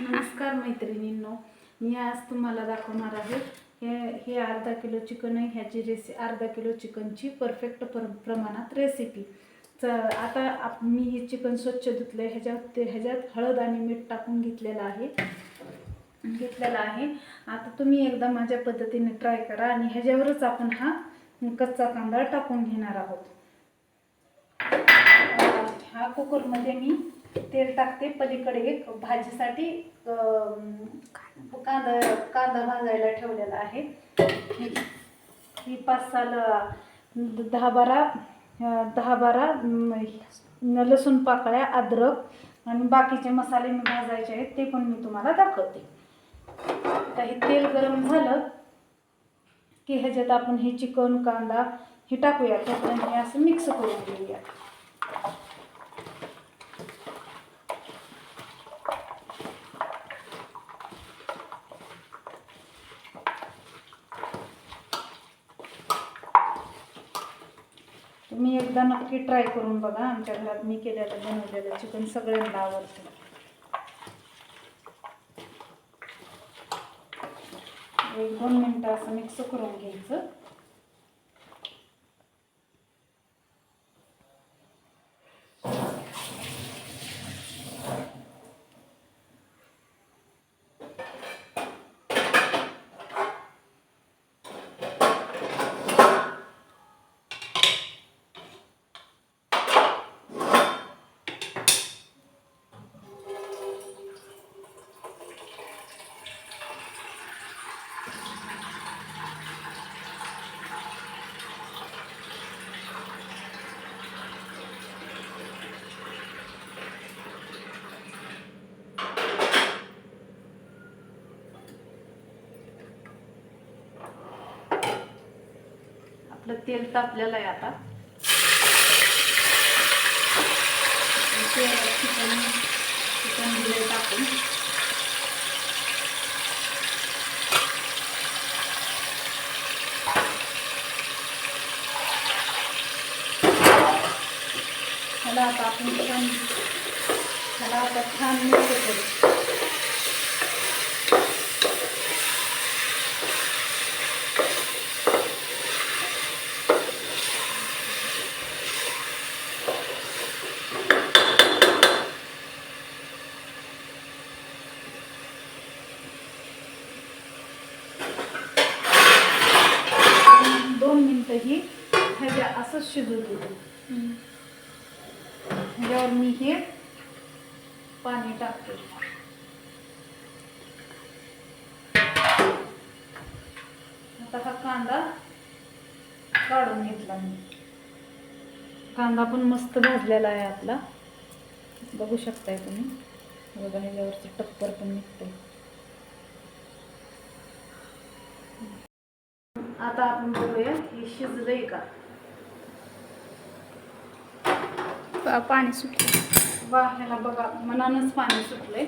नमस्कार मैत्रिणींनो, मी आज तुम्हाला दाखवणार आहे हे अर्धा किलो चिकन आहे. ह्याची अर्धा किलो चिकनची परफेक्ट प्रमाणात रेसिपी. आता मी हे चिकन स्वच्छ धुतलं. ह्याच्यात हळद आणि मीठ टाकून घेतलेलं आहे. आता तुम्ही एकदा माझ्या पद्धतीने ट्राय करा आणि ह्याच्यावरच आपण हा कच्चा कांदा टाकून घेणार आहोत. हा कुकरमध्ये मी तेल टाकते. पलीकडे एक भाजीसाठी कांदा भाजायला ठेवलेला आहे. ही 10-12 लसूण पाकळ्या, अद्रक आणि बाकीचे मसाले मी भाजायचे आहेत, ते पण मी तुम्हाला दाखवते. आता हे तेल गरम झालं की ह्याच्यात आपण हे चिकन, कांदा हे टाकूया. तोपर्यंत हे असं मिक्स करून घेऊया. तुम्ही एकदा नक्की ट्राय करून बघा. आमच्या घरात मी बनवलेलं चिकन सगळ्यांना आवडतं. एक 2 मिनिटं असं मिक्स करून घ्यायचं. आपलं तेल तापलेलं आहे. आता चिकन दिले टाकून ह्याला आता छान मिक्स करू. ही ह्याच्या असंच शिजू देतो. ह्याच्यावर मी हे पाणी टाकते. आता हा कांदा काढून घेतला मी. कांदा पण मस्त भाजलेला आहे आपला, बघू शकताय तुम्ही. बघा, ह्याच्यावरची टप्पर पण निघते. आता आपण बघूया हे शिजलंय का. पाणी सुटलं. वा, ह्याला बघा मनानच पाणी सुटलंय.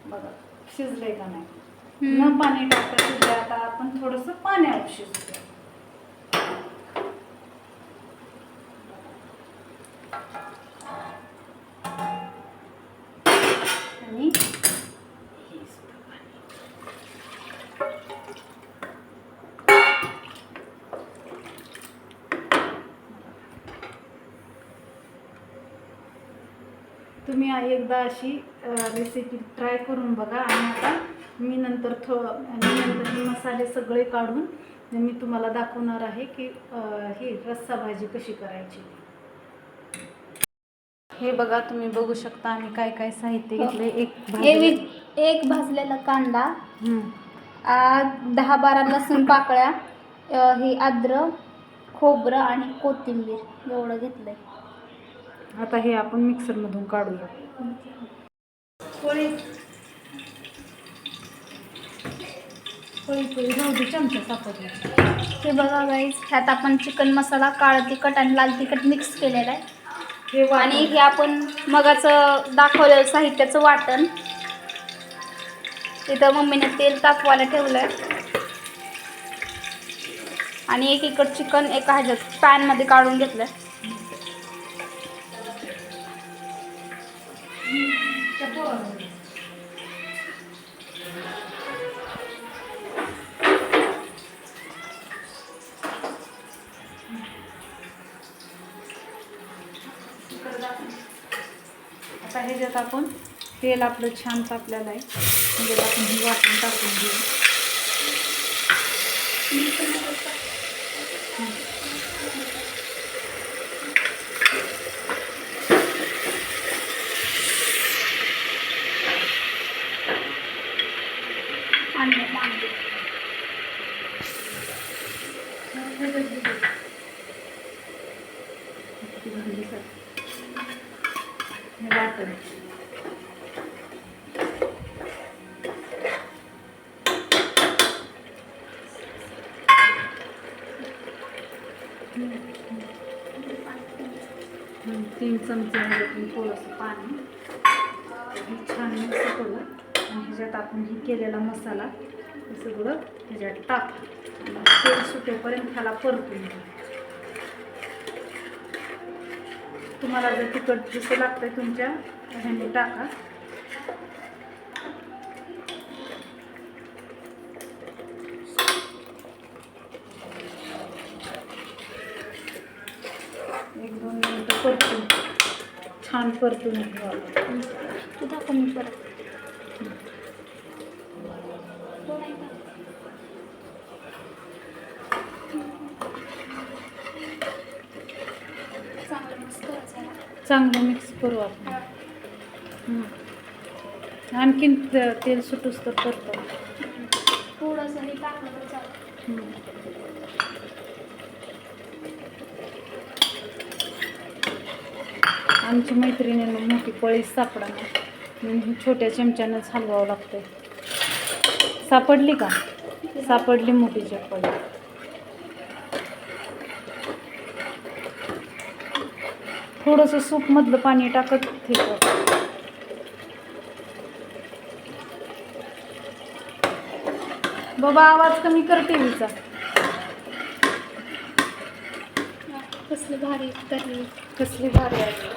बघा शिजलंय का नाही. न पाणी टाकता शिजलंय. आता आपण थोडंसं पाण्यावर शिजूया. आणि तुम्ही एकदा अशी रेसिपी ट्राय करून बघा. आणि आता मी नंतर हे मसाले सगळे काढून मी तुम्हाला दाखवणार आहे की ही रस्सा भाजी कशी करायची. हे बघा, तुम्ही बघू शकता आम्ही काय काय साहित्य घेतले. एक भाजलेला कांदा, 10-12 लसूण पाकळ्या, हे अद्रक, खोबरं आणि कोथिंबीर एवढं घेतलंय. आता हे आपण मिक्सरमधून काढूया. पोळी राहू दे, चमचा सापडला. हे बघा गाईस, ह्यात आपण चिकन मसाला, काळं तिखट आणि लाल तिखट मिक्स केलेलं आहे. आणि हे आपण मगाचं दाखवलेलं साहित्याचं वाटण. इथं मम्मीने तेल तापवायला ठेवलं आहे. आणि एक इकड चिकन एका ह्याच्यात पॅनमध्ये काढून घेतलं. आता ह्याच्यात आपण तेल आपलं छान तापलेलं आहे, म्हणजे आपण हे वाटून टाकून घेऊ. वाटण तीन चमचे थोडंसं पाणी हे छान मिक्स करू आणि ह्याच्यात आपण हे केलेला मसाला हे सगळं ह्याच्यात टाक तेल सुटेपर्यंत ह्याला परतून घेऊ. तुम्हाला जर तिखट जसं लागतंय तुमच्या ह्याने टाका. एक 2 मिनिटं परतून छान परतून घ्यावं. तू दाखव मी परत. चांगलं मिक्स करू आपण. आणखीन तेल सुटूस तर परतो. थोडंसं हे टाकलं तर चालेल. आमची मैत्रिणींना मोठी पळीच सापडा म्हणून छोट्या चमच्यानंच हलवावं लागतंय. सापडली का? सापडली मोठी पळी. थोडंसं सूपमधलं पाणी टाकत हे कर. बाबा आवाज कमी कर टीव्हीचा. कसली भारी तरी. कसली भारी आहे.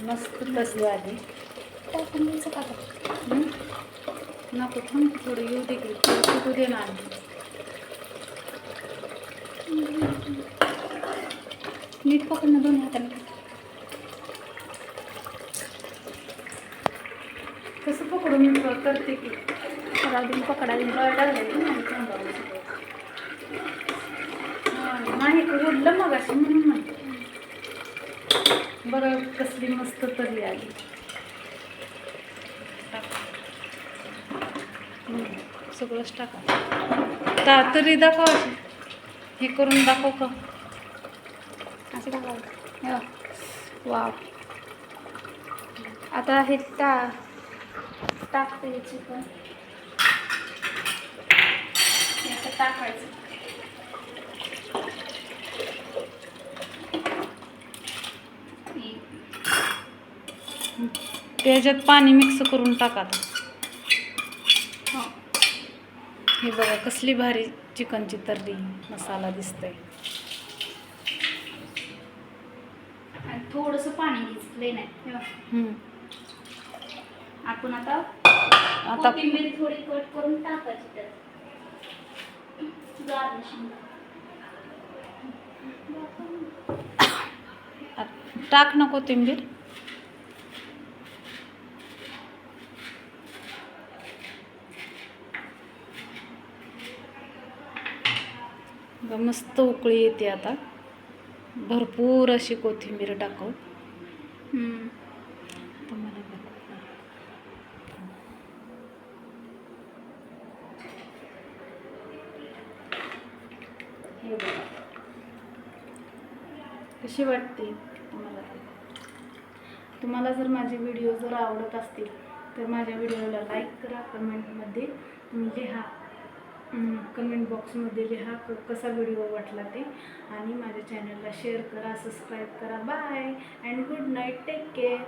मस्त कसली आली. नको थांब थोडं येऊ दे की सुटू दे ना. नीट पकडणं दोन्ही हाताने. कसं पकडू मी करते की पकडायला नाही उडलं मग अशी म्हणून म्हणते. बघा कसली मस्त तरी आली. सगळंच टाका. तरी दाखव हे करून दाखव का. असं टाकायचं. वाव. आता हे टाकते चिकन. टाकायचं. त्याच्यात पाणी मिक्स करून टाका. हे बघा कसली भारी चिकनची तर्री मसाला दिसतोय. आणि थोडंसं पाणी घ्यायचं नाही. आपण आता कोथिंबीर थोडी कट करून टाकायची त्यात. टाक ना कोथिंबीर. मस्त उकळी येते. आता भरपूर अशी कोथिंबीर टाकू. हे बघा कशी वाटते तुम्हाला जर माझे व्हिडिओ जर आवडत असतील तर माझ्या व्हिडिओला लाईक करा. कमेंटमध्ये लिहा. कमेंट बॉक्समध्ये लिहा कसा व्हिडिओ वाटला ते. आणि माझ्या चॅनलला शेअर करा, सबस्क्राईब करा. Bye and good night. Take care.